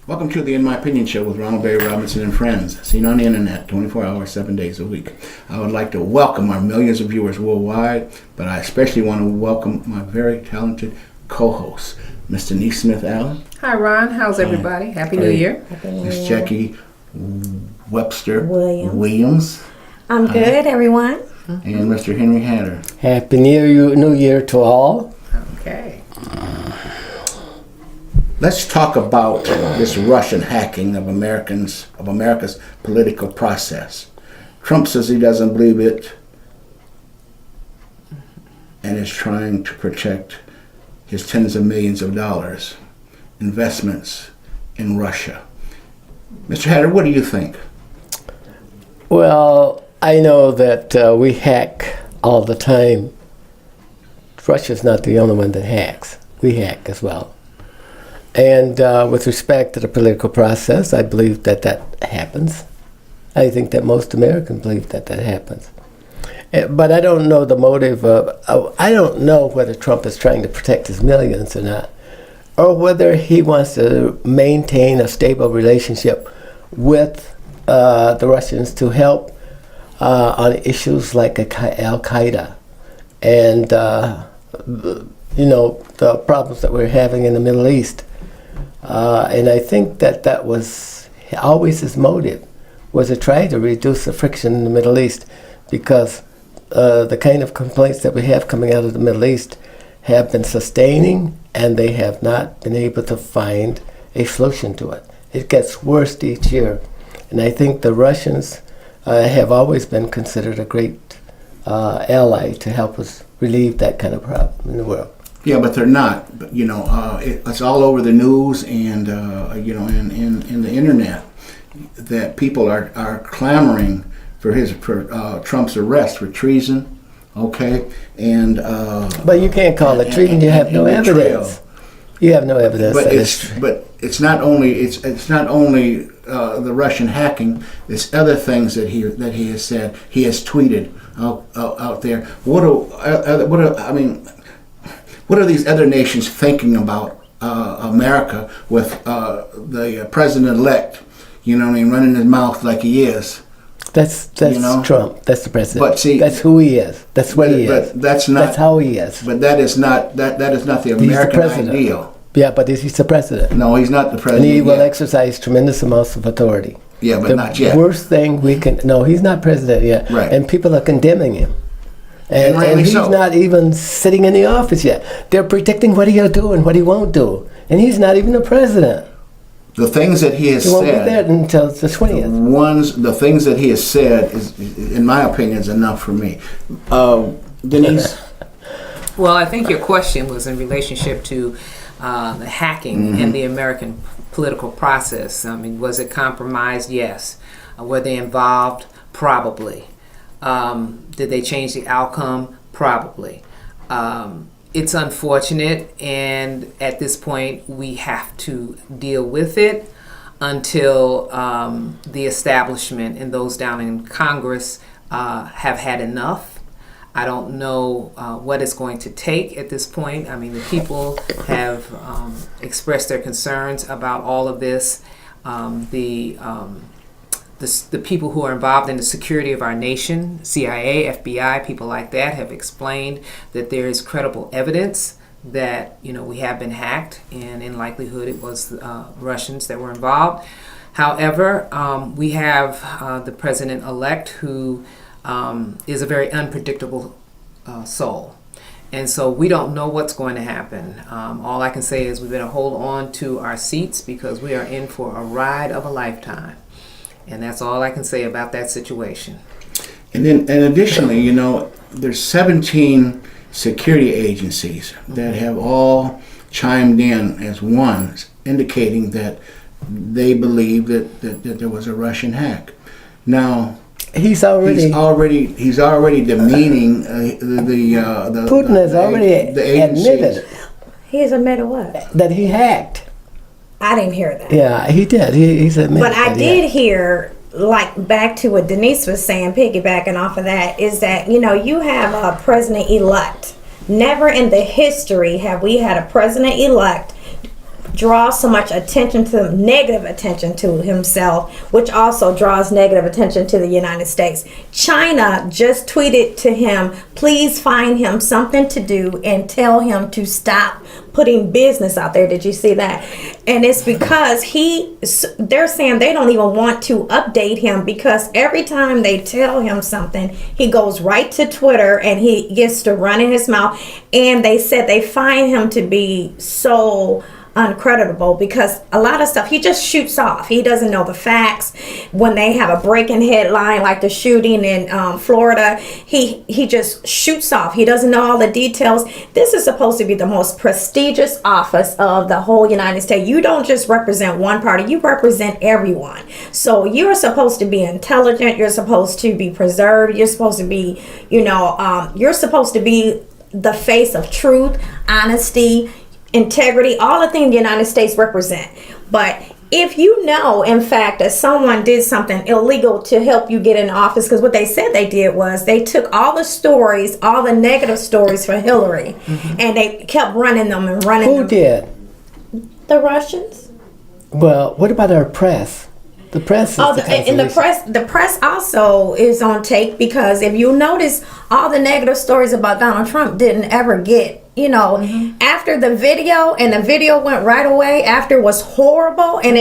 Welcome to the In My Opinion Show with Ronald Barry Robinson and friends, seen on the internet 24 hours, 7 days a week. I would like to welcome our millions of viewers worldwide, but I especially want to welcome my very talented co-host, Miss Denise Smith Allen. Hi, Ron. How's everybody? Happy New Year. Miss Jackie Webster Williams. I'm good, everyone. And Mr. Henry Hatter. Happy New Year to all. Okay. Let's talk about this Russian hacking of America's political process. Trump says he doesn't believe it and is trying to protect his tens of millions of dollars investments in Russia. Mr. Hatter, what do you think? Well, I know that we hack all the time. Russia's not the only one that hacks. We hack as well. And with respect to the political process, I believe that happens. I think that most Americans believe that happens. But I don't know the motive of, I don't know whether Trump is trying to protect his millions or not, or whether he wants to maintain a stable relationship with the Russians to help on issues like Al-Qaeda and, the problems that we're having in the Middle East. And I think that was always his motive, was to try to reduce the friction in the Middle East, because the kind of complaints that we have coming out of the Middle East have been sustaining, and they have not been able to find a solution to it. It gets worse each year. And I think the Russians have always been considered a great ally to help us relieve that kind of problem in the world. Yeah, but they're not. But, it's all over the news and in the internet that people are clamoring for Trump's arrest for treason. Okay, and but you can't call it treason. You have no evidence. You have no evidence. But it's not only the Russian hacking. It's other things that he has said. He has tweeted out there. What are these other nations thinking about America with the president-elect, running his mouth like he is? That's Trump. That's the president. But see, that's who he is. That's what he is. That's not. That's how he is. But that is not the American ideal. Yeah, but he's the president. No, he's not the president. And he will exercise tremendous amounts of authority. Yeah, but not yet. The worst thing we can... No, he's not president yet. Right. And people are condemning him. And he's not even sitting in the office yet. They're predicting what he'll do and what he won't do. And he's not even the president. The things that he has said... He won't be there until the 20th. The things that he has said, is, in my opinion, is enough for me. Denise? Well, I think your question was in relationship to the hacking in the American political process. I mean, was it compromised? Yes. Were they involved? Probably. Did they change the outcome? Probably. It's unfortunate, and at this point we have to deal with it until the establishment and those down in Congress have had enough. I don't know what it's going to take at this point. I mean, the people have expressed their concerns about all of this. The people who are involved in the security of our nation, CIA, FBI, people like that, have explained that there is credible evidence that we have been hacked, and in likelihood it was Russians that were involved. However, we have the president-elect who is a very unpredictable soul. And so we don't know what's going to happen. All I can say is we better hold on to our seats, because we are in for a ride of a lifetime. And that's all I can say about that situation. And additionally, there's 17 security agencies that have all chimed in as one, indicating that they believe that there was a Russian hack. Now, he's already demeaning the Putin has already admitted. He has admitted what? That he hacked. I didn't hear that. Yeah, he did. He's admitted. But I did hear, like, back to what Denise was saying, piggybacking off of that, is that, you have a president-elect. Never in the history have we had a president-elect draws so much attention to negative attention to himself, which also draws negative attention to the United States. China just tweeted to him, please find him something to do and tell him to stop putting business out there. Did you see that? And it's because they're saying they don't even want to update him, because every time they tell him something, he goes right to Twitter and he gets to run in his mouth. And they said they find him to be so uncreditable, because a lot of stuff he just shoots off. He doesn't know the facts. When they have a breaking headline like the shooting in Florida, he just shoots off. He doesn't know all the details. This is supposed to be the most prestigious office of the whole United States. You don't just represent one party, you represent everyone. So you're supposed to be intelligent, you're supposed to be preserved, you're supposed to be, you're supposed to be the face of truth, honesty, integrity, all the things the United States represent. But if you know, in fact, that someone did something illegal to help you get in office, because what they said they did was they took all the stories, all the negative stories for Hillary, and they kept running them and running them. Who did? The Russians. Well, what about our press? The press is The press also is on take, because if you notice, all the negative stories about Donald Trump didn't ever get, after the video, and the video went right away after, was horrible, and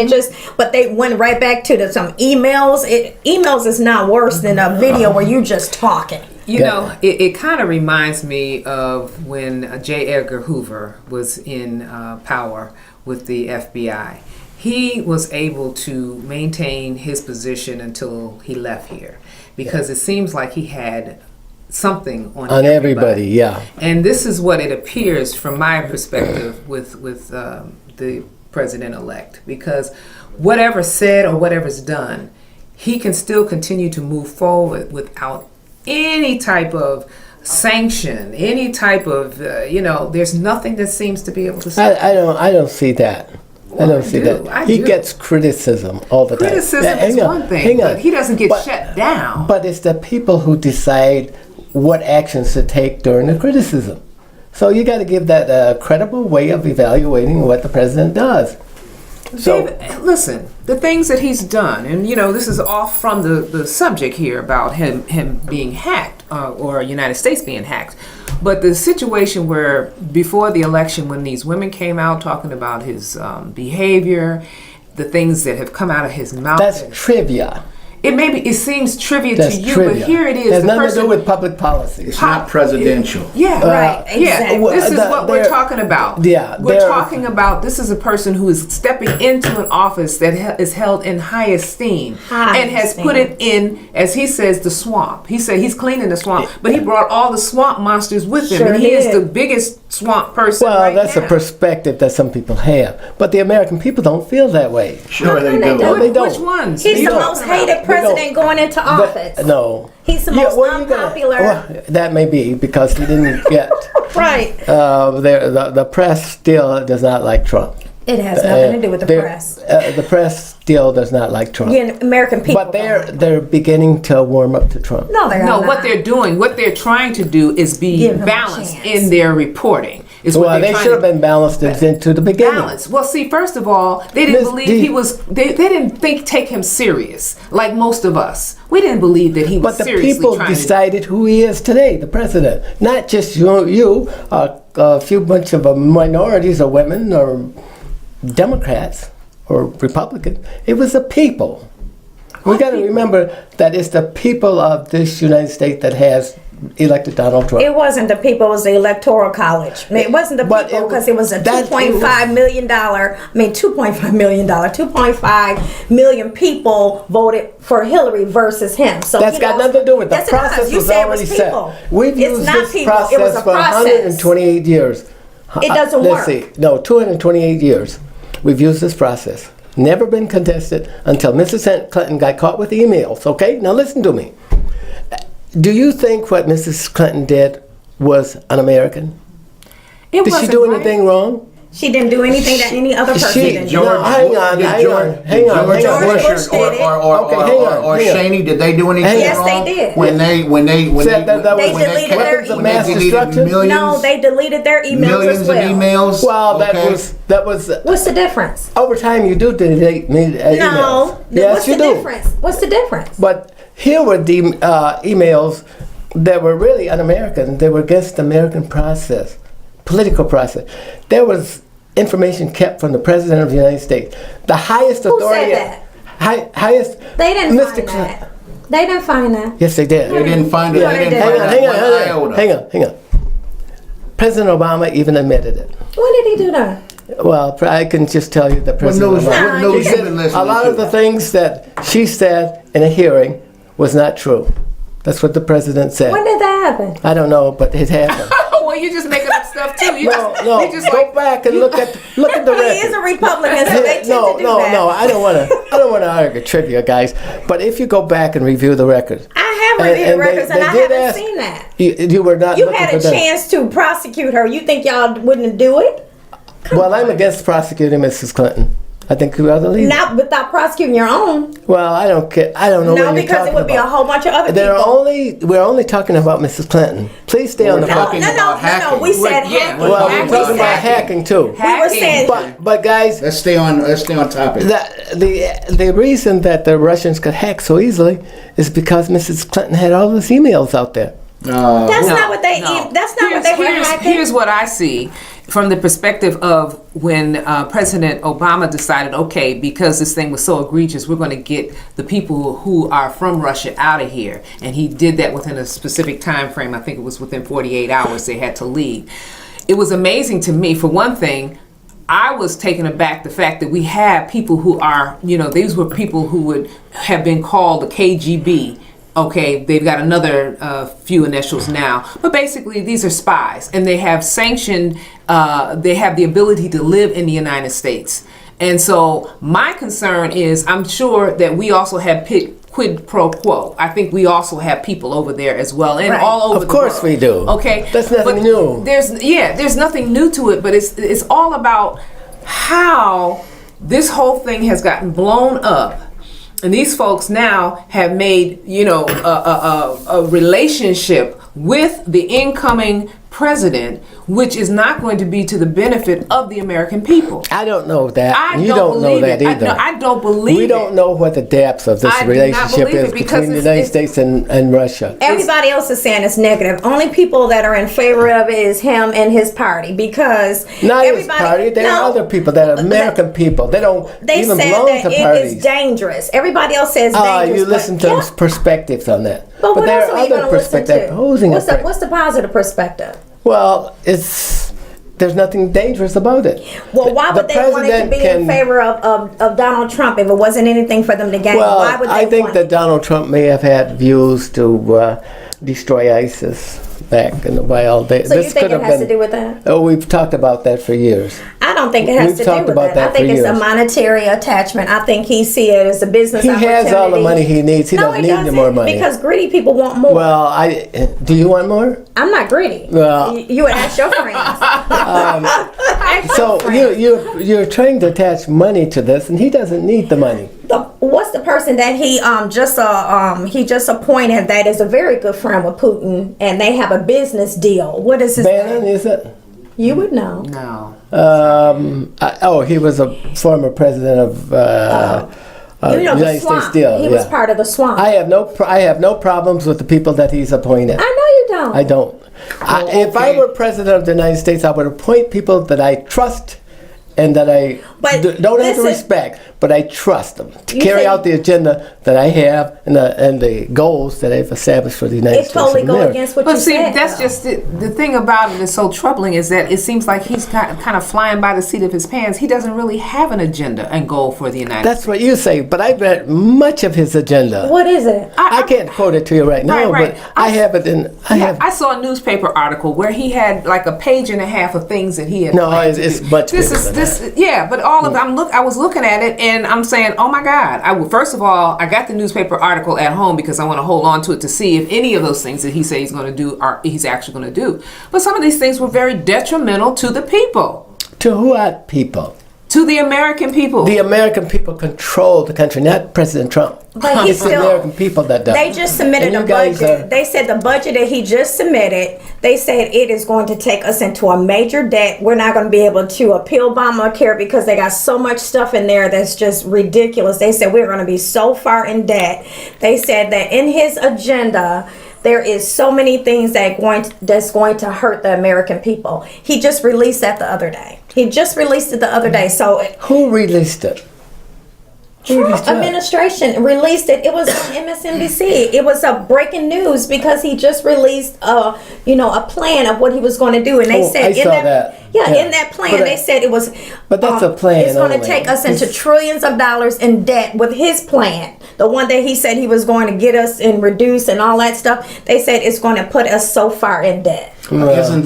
but they went right back to some emails. Emails is not worse than a video where you just talking. It kind of reminds me of when J. Edgar Hoover was in power with the FBI. He was able to maintain his position until he left here, because it seems like he had something on everybody. Yeah. And this is what it appears from my perspective with the president-elect, because whatever's said or whatever's done, he can still continue to move forward without any type of sanction, any type of there's nothing that seems to be able to say. I don't see that. I don't see that. He gets criticism all the time. Criticism is one thing, but he doesn't get shut down. But it's the people who decide what actions to take during the criticism. So you got to give that a credible way of evaluating what the president does. So, David, listen, the things that he's done, and this is off from the subject here about him being hacked, or United States being hacked. But the situation where before the election, when these women came out talking about his behavior, the things that have come out of his mouth. That's trivia. It seems trivia That's to you, trivia. But here it is. It has nothing to do with public policy. It's not presidential. Right, exactly. This is what we're talking about. Yeah, we're talking about, this is a person who is stepping into an office that is held in high esteem and has put it in, as he says, the swamp. He said he's cleaning the swamp, but he brought all the swamp monsters with him, and he is the biggest swamp person right now. That's a perspective that some people have, but the American people don't feel that way. Sure, they do. No, they don't. Which ones? He's the most hated president going into office. No. He's the most unpopular. That may be because he didn't get. Right. The press still does not like Trump. It has nothing to do with the press. The press still does not like Trump. Yeah, American people. But they're beginning to warm up to Trump. No, they're not. What they're doing, what they're trying to do is be balanced in their reporting. They should have been balanced into the beginning. Balance. Well, see, first of all, they didn't believe he was. They didn't take him serious like most of us. We didn't believe that he was seriously But the people decided who he is today, the president. Not just a few bunch of minorities or women or Democrats or Republicans. It was the people. We got to remember that it's the people of this United States that has elected Donald Trump. It wasn't the people, it was the Electoral College. I mean, it wasn't the people, because it was a $2.5 million people voted for Hillary versus him. So that's got nothing to do with the process. Was already set. We've used this process for 128 years. It doesn't work. Let's see. No, 228 years. We've used this process. Never been contested until Mrs. Clinton got caught with emails. Okay, now listen to me. Do you think what Mrs. Clinton did was un-American? Did she do anything wrong? She didn't do anything that any other person She- didn't do. George, No, hang on, did hang George, on, did hang on, George hang on. Bush Bush did it. Okay, hang on, or hang on. Cheney, did they do anything Yes, wrong? they did. When they Said that was They deleted their weapons of emails. mass They deleted destruction. millions, No, they deleted their emails millions as of well. emails. Well, okay? that was What's the difference? over time. You do delete emails. No. Yes, What's you the do. difference? What's the difference? But here were the emails that were really un-American. They were against the American process, political process. There was information kept from the President of the United States, the highest Who authority. said that? Highest. They didn't Mr. find Clinton. that. They didn't find that. Yes, they did. They didn't find it. Yeah, They they didn't did. find Hang on, out one iota. hang on. President Obama even admitted it. When did he do that? Well, I can just tell you that What President news? Obama. What Nah, news you you said been listening A lot to? of the things that she said in a hearing was not true. That's what the president said. When did that happen? I don't know, but it happened. Oh, well, you're just making up stuff too. You No, you just go like, back and look at the He is a record. Republican, so they tend No, to do no, that. no. I don't want to argue trivia, guys. But if you go back and review the records, I have reviewed And the records they and I did haven't ask- seen that. you were not You looking had for a that. chance to prosecute her. You think y'all wouldn't do it? Well, I'm against prosecuting Mrs. Clinton. I think you ought to leave. Not without prosecuting your own. Well, I don't care. I don't know No, what you're because talking it would be a about. whole bunch of other We're people. only talking about Mrs. Clinton. Please stay on the We're No, focus. talking no, about no, no. hacking. We said Yeah, hacking. Well, hacking. we're talking about said- hacking too. We were saying But guys, Let's stay on topic. the reason that the Russians could hack so easily is because Mrs. Clinton had all those emails out there. that's No, not what they. no. That's not what they were hacking. Here's what I see from the perspective of when President Obama decided, okay, because this thing was so egregious, we're going to get the people who are from Russia out of here, and he did that within a specific time frame. I think it was within 48 hours they had to leave. It was amazing to me. For one thing, I was taken aback the fact that we have people who are, these were people who would have been called the KGB. Okay, they've got another few initials now, but basically these are spies, and they have sanctioned. They have the ability to live in the United States, and so my concern is, I'm sure that we also have quid pro quo. I think we also have people over there as well, and Right. all over. Of course the world. we do. Okay, That's nothing But new. There's nothing new to it, but it's all about how this whole thing has gotten blown up. And these folks now have made, a relationship with the incoming president, which is not going to be to the benefit of the American people. I don't know that. I You don't don't know believe that it. either. I don't believe We it. don't know what the depths of this I do not relationship believe is it because between the it's- United it's- States and Russia. Everybody else is saying it's negative. Only people that are in favor of it is him and his party because Not his everybody. party. There no, are other people that are American people. They don't They even said belong that to it parties. is dangerous. Everybody else says dangerous. You but- listen to yeah. perspectives on that. But what there else are are you other going to listen perspectives to? opposing What's it. what's the positive perspective? Well, there's nothing dangerous about it. Well, why would The they want it to president be in favor of Donald Trump if it wasn't anything for them to gain? Well, why would they I think want that it? Donald Trump may have had views to destroy ISIS back in the wild. So you think it has to do with that? Oh, we've talked about that for years. I don't think it has We've to talked do with about that. I that think for it's a years. monetary attachment. I think he see it as a business He opportunity. has all the money he needs. He no, doesn't he need doesn't, more money. because greedy people want more. Well, do you want more? I'm not greedy. Well- You would ask your friends. Ask your So friends. you're trying to attach money to this, and he doesn't need the money. What's the person that he just appointed that is a very good friend with Putin, and they have a business deal? What is his Bannon, name? is it? You would know. No. He was a former president of You know the United swamp. States Steel. He was part of the swamp. I have no problems with the people that he's appointed. I know you don't. I don't. If I okay. were president of the United States, I would appoint people that I trust and that I But don't have to this is- respect, but I trust them to You carry say- out the agenda that I have and the goals that I've established for the United It States totally of goes America. against what But you see, said. that's though. just the thing about it is so troubling is that it seems like he's kind of flying by the seat of his pants. He doesn't really have an agenda and goal for the United That's what you say, but I've read much of his agenda. What is it? I can't quote it to you right now, Right. but I have it in. I saw a newspaper article where he had like a page and a half of things that he had. No, planned to it's do. much This bigger is than this. Yeah, but all of I was looking at it and I'm saying, oh my God! First of all, I got the newspaper article at home because I want to hold on to it to see if any of those things that he said he's going to do he's actually going to do. But some of these things were very detrimental to the people. To what people? To the American people. The American people control the country, not President Trump. But he It's the still- American people that do. They just submitted And a you guys budget. are- They said the budget that he just submitted, they said it is going to take us into a major debt. We're not going to be able to appeal Obamacare because they got so much stuff in there that's just ridiculous. They said we're going to be so far in debt. They said that in his agenda, there is so many things that's going to hurt the American people. He just released that the other day. He just released it the other day. So Who released it? Who released Trump what? administration released it. It was on MSNBC. It was a breaking news because he just released a plan of what he was going to do, and they Oh, said I in saw that, that. Yeah, Yeah. in that plan But they said it was. But that's a plan It's going to only. take us into It's- trillions of dollars in debt with his plan. The one that he said he was going to get us and reduce and all that stuff. They said it's going to put us so far in debt. Isn't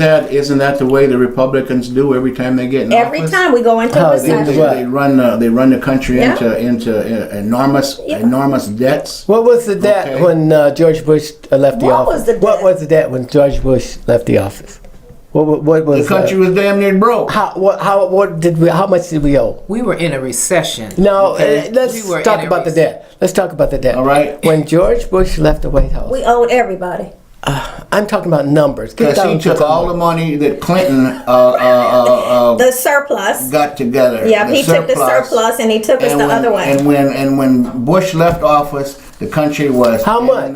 that the way the Republicans do every time they get in Every office? time we go into How a they do recession. what? They run the country Yeah. into enormous Yeah. enormous debts. What was the debt Okay. when George Bush left the What office? was the What debt? was the debt when George Bush left the office? What was The country was damn near broke. how much did we owe? We were in a recession. No, Okay. let's We were talk in a about the recession. debt. Let's talk about the debt. All right. When George Bush left the White House, We owed everybody. I'm talking about numbers. Get Because he down to took the all the money that Clinton The surplus. got together. Yeah, he took the surplus and he took us And the when- other way. And when Bush left office, the country was How much?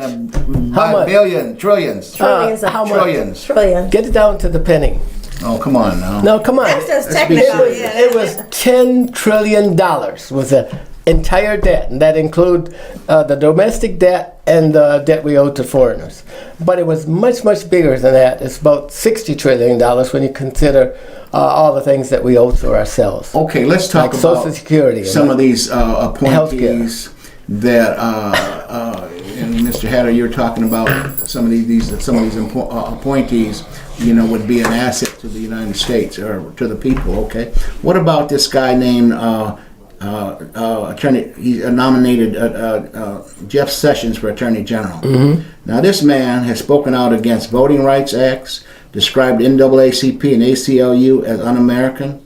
How much? Trillions. Trillions of how much? Trillions. Trillions. Get it down to the penny. Oh, come on now. No, come on. That's just Let's be technical. serious. Yeah, It was $10 trillion was the entire debt, and that include the domestic debt and the debt we owed to foreigners. But it was much, much bigger than that. It's about $60 trillion when you consider all the things that we owe to ourselves. Okay, let's talk Like about Social Security and some like of these appointees that, and Mr. Hatter, you're talking about some of these appointees, would be an asset to the United States or to the people. Okay, what about this guy named Attorney? He nominated Jeff Sessions for Attorney General. Now, this man has spoken out against voting rights acts, described NAACP and ACLU as un-American.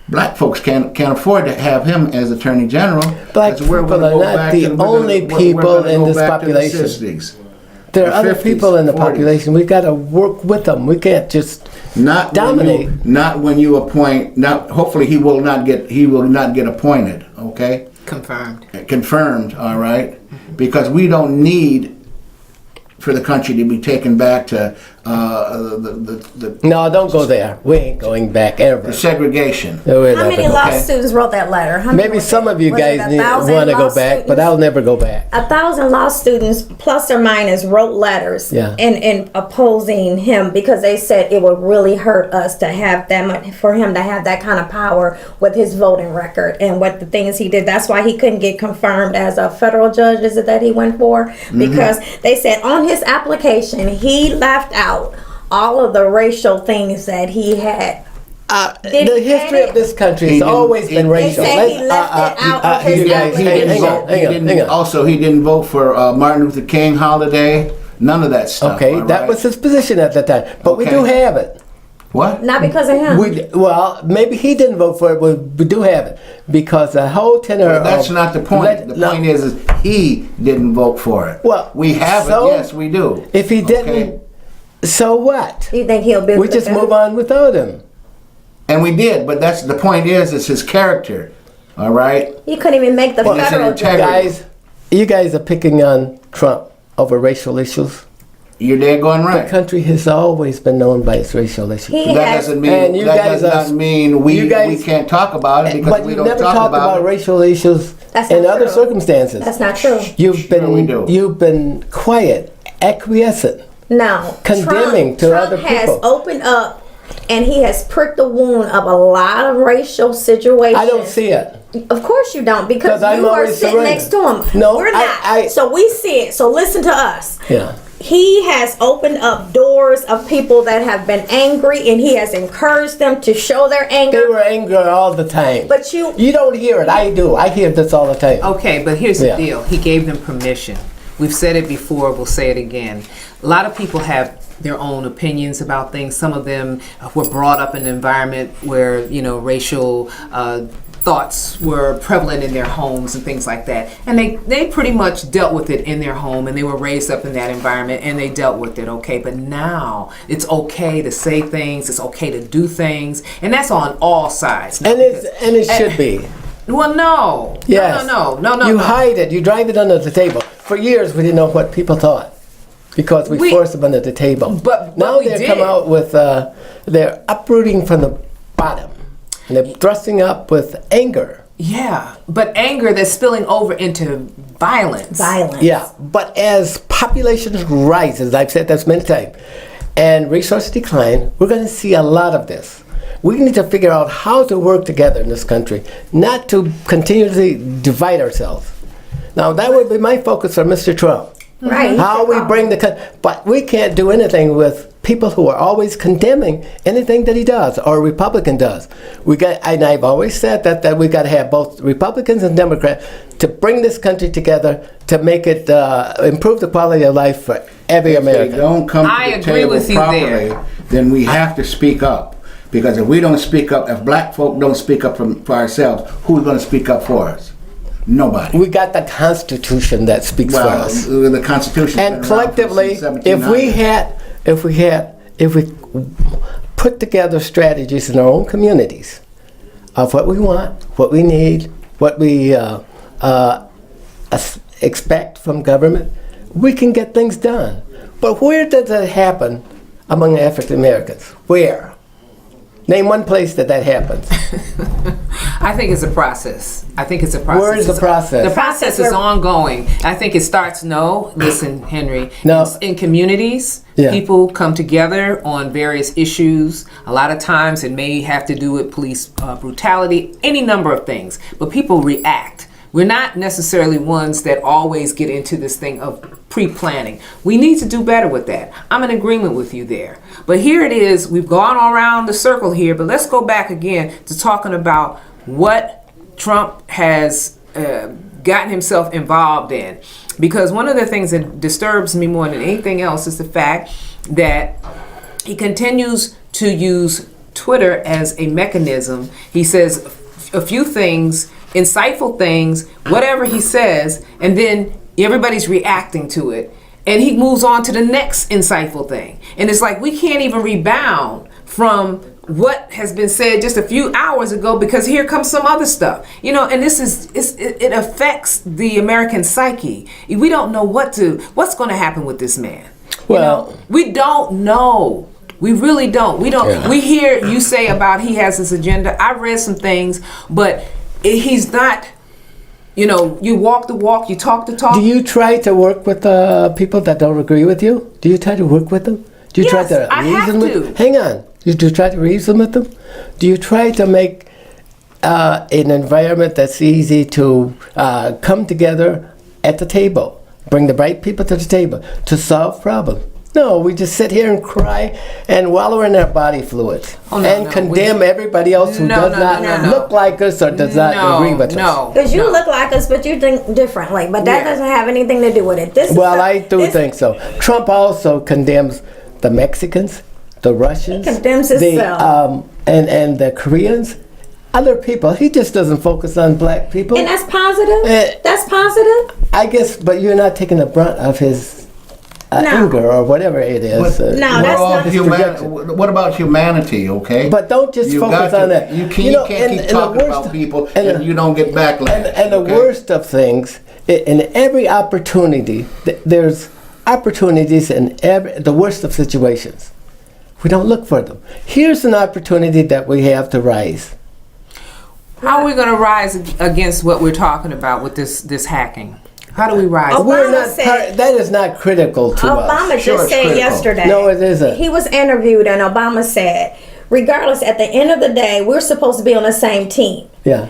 Black folks can't afford to have him as Attorney General. Black 'cause we're people gonna are go not back the to- we're gonna- only we're people gonna in go this back to the population. 60s. There are The other 50s, people in the 40s. population. We got to work with them. We can't just Not dominate. Not when you appoint. Not hopefully he will not get appointed. Okay, Confirmed. confirmed. All right, because we don't need for the country to be taken back to the No, don't go there. We ain't going back ever. segregation. No, we're How not many gonna- law okay. students wrote that letter? How many Maybe was some it? of you Was it guys 1,000 want to law go back, but students? I'll never go back. 1,000 law students, plus or minus, wrote letters Yeah. in opposing him because they said it would really hurt us to have that much, for him to have that kind of power with his voting record and what the things he did. That's why he couldn't get confirmed as a federal judge. Is it that he went for? Because they said on his application he left out all of the racial things that he had. Did The he history edit? of this country He has didn't- always been he- racial. They say he left it out of his you guys, He hey, didn't hang on, vote. He hang on, didn't- hang on. Also, he didn't vote for Martin Luther King holiday. None of that stuff. Okay, all that right? was his position at the time. But we Okay. do have it. what? Not because of him. Well, maybe he didn't vote for it, but we do have it. Because the whole tenor That's of... not the point. The point is he didn't vote for it. Well, we have so- it. Yes, we do. If he didn't, Okay. so what? You think he'll be? We just move on without him. And we did, but that's the point. It's his character. All right. He couldn't even make the Well, it's an federal integrity. judge. Guys, you guys are picking on Trump over racial issues. You're dead going The right. country has always been known by its racial issues. He That has. doesn't And mean you that guys does are- not mean we you guys- can't talk about it because But we you don't never talk talk about it. racial issues That's in not other true. circumstances. That's not true. You've Sure been we do. you've been quiet, acquiescent. No, Condemning to Trump other has people. opened up, and he has pricked the wound of a lot of racial situations. I don't see it. Of course you don't, because 'Cause I'm you are always sitting surrendered. next to him. No, we're not. I- So we see it. So listen to us. Yeah. He has opened up doors of people that have been angry, and he has encouraged them to show their anger. They were angry all the time. But you- don't hear it. I do. I hear this all the time. Okay, but here's the Yeah. deal. He gave them permission. we've said it before, we'll say it again. A lot of people have their own opinions about things. Some of them were brought up in an environment where, racial thoughts were prevalent in their homes and things like that. And they pretty much dealt with it in their home, and they were raised up in that environment and they dealt with it, okay? But now it's okay to say things, it's okay to do things, and that's on all sides. And it should be. Well, no. Yes. No. You hide it. You drive it under the table. For years, we didn't know what people thought because we forced them under the table. But now we they did. come out with they're uprooting from the bottom, and they're thrusting up with anger. Yeah, but anger that's spilling over into violence. Yeah, but as population rises, I've said this many times, and resources decline, we're going to see a lot of this. We need to figure out how to work together in this country, not to continually divide ourselves. Now, that would be my focus for Mr. Trump. Right. How we bring but we can't do anything with people who are always condemning anything that he does or a Republican does. And I've always said that we got to have both Republicans and Democrats to bring this country together to make it improve the quality of life for every If they American. don't come I to the agree table with you properly, there. then we have to speak up. Because if we don't speak up, if black folk don't speak up for ourselves, who's going to speak up for us? Nobody. We got the Constitution that speaks for Well, us. the Constitution. And collectively, if we put together strategies in our own communities of what we want, what we need, what we expect from government, we can get things done. But where does that happen among African Americans? Where? Name one place that happens. I think it's a process. Where is the process? The process is ongoing. I think it starts, listen, Henry, No. in communities, Yeah. people come together on various issues. A lot of times it may have to do with police brutality, any number of things, but people react. We're not necessarily ones that always get into this thing of pre-planning. We need to do better with that. I'm in agreement with you there. But here it is, we've gone around the circle here, but let's go back again to talking about what Trump has gotten himself involved in. Because one of the things that disturbs me more than anything else is the fact that he continues to use Twitter as a mechanism. He says a few things, insightful things, whatever he says, and then everybody's reacting to it. And he moves on to the next insightful thing. And it's like we can't even rebound from what has been said just a few hours ago because here comes some other stuff. And it affects the American psyche. We don't know what's going to happen with this man. Well, We don't know. We really don't. We don't. Yeah. We hear you say about he has this agenda. I read some things, but he's not. You walk the walk, you talk the talk. do you try to work with people that don't agree with you? Do you try to work with them? Do you Yes, try to I have reason with to. them? Hang on. Do you try to reason with them? Do you try to make an environment that's easy to come together at the table, bring the right people to the table to solve problems? No, we just sit here and cry and wallow in our body fluids and condemn everybody else who does not look like us or does not agree with us. Because you look like us, but you think differently. But that doesn't have anything to do with it. I do think so. Trump also condemns the Mexicans, the Russians, He condemns himself. and the Koreans, other people. He just doesn't focus on black people. And that's positive? That's positive? I guess, but you're not taking the brunt of his anger or whatever it is. But No, that's not- What about humanity, okay? But don't just You focus got on to- that. You can't keep talking about people and you don't get backlash. And the okay? worst of things, in every opportunity, there's opportunities in the worst of situations. We don't look for them. Here's an opportunity that we have to rise. How are we going to rise against what we're talking about with this hacking? How do we rise? That is not critical to us. Obama Sure, just it's said critical. yesterday. No, it isn't. He was interviewed and Obama said, regardless, at the end of the day, we're supposed to be on the same team. Yeah.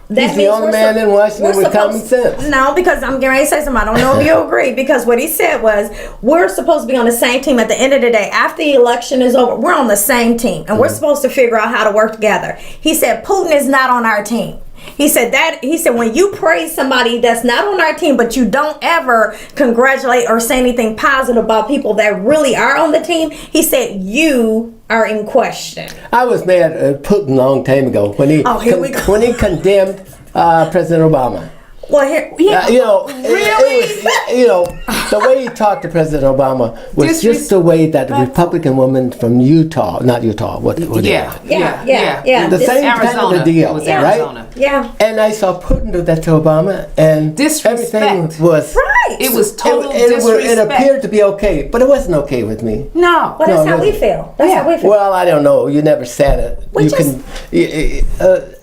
That He's the means only we're man in Washington we're with common supposed- sense. No, because I'm getting ready to say something. I don't know if you agree. Because what he said was, we're supposed to be on the same team at the end of the day. After the election is over, we're on the same team. And we're supposed to figure out how to work together. He said, Putin is not on our team. He said when you praise somebody that's not on our team, but you don't ever congratulate or say anything positive about people that really are on the team, he said you are in question. I was mad at Putin a long time ago when he here we go. when he condemned President Obama. Well, here, You know, Really? it was, you know, the way he talked to President Obama was just the way that the Republican woman from Utah, not Utah, what Yeah. the This- same kind of Arizona. the deal, It was right? Arizona. yeah. And I saw Putin do that to Obama, and Disrespect. everything was Right. It was total it disrespect. appeared to be okay, but it wasn't okay with me. No. Well, that's No, how we listen. feel. That's how we feel. Well, I don't know. You never said it. We you just-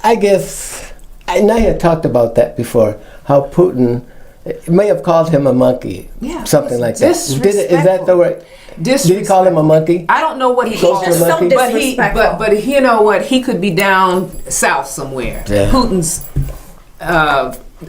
I guess. And I had talked about that before. How Putin may have called him a monkey. Yeah, Something like that. Is that the word? Did he call him a monkey? I don't know what he Close called to a him, monkey? but he, disrespectful. but you know what? He could be down south somewhere. Yeah. Putin's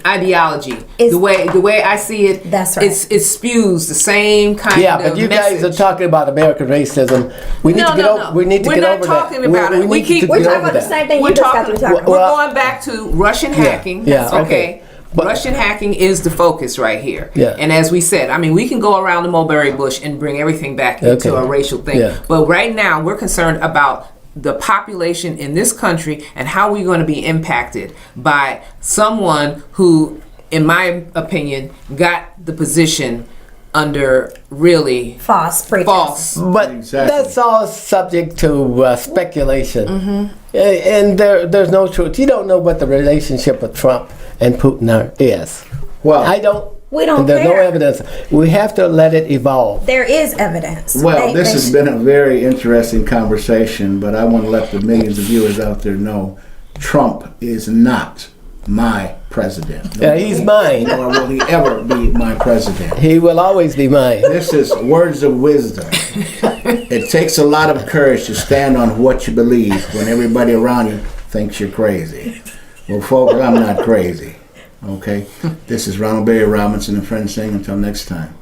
ideology, Is- the way I see it, That's right. it spews the same kind Yeah, of but you guys are message. talking about American racism. We need No, to get no, over. no. We need to We're get not over talking that. about it. We We need keep- to We're get talking over about the that. same thing We're you just got to talking. talking about. We're Well, going back to Russian hacking. yeah, okay. Okay. But- Russian hacking is the focus right here. Yeah. And as we said, I mean, we can go around the mulberry bush and bring everything back into Okay. a racial thing. Yeah. But right now, we're concerned about the population in this country and how we're going to be impacted by someone who, in my opinion, got the position under really False pretense. false. But Exactly. that's all subject to speculation. Mm-hmm. And there's no truth. You don't know what the relationship with Trump and Putin is. Well, I don't. We don't and there's no care. evidence. We have to let it evolve. There is evidence. Well, this has been a very interesting conversation, but I want to let the millions of viewers out there know Trump is not my president. Yeah, he's mine. Nor will he ever be my president. He will always be mine. This is words of wisdom. It takes a lot of courage to stand on what you believe when everybody around you thinks you're crazy. Well, folks, I'm not crazy. Okay? This is Ronald Berry Robinson and friends saying until next time,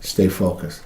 stay focused.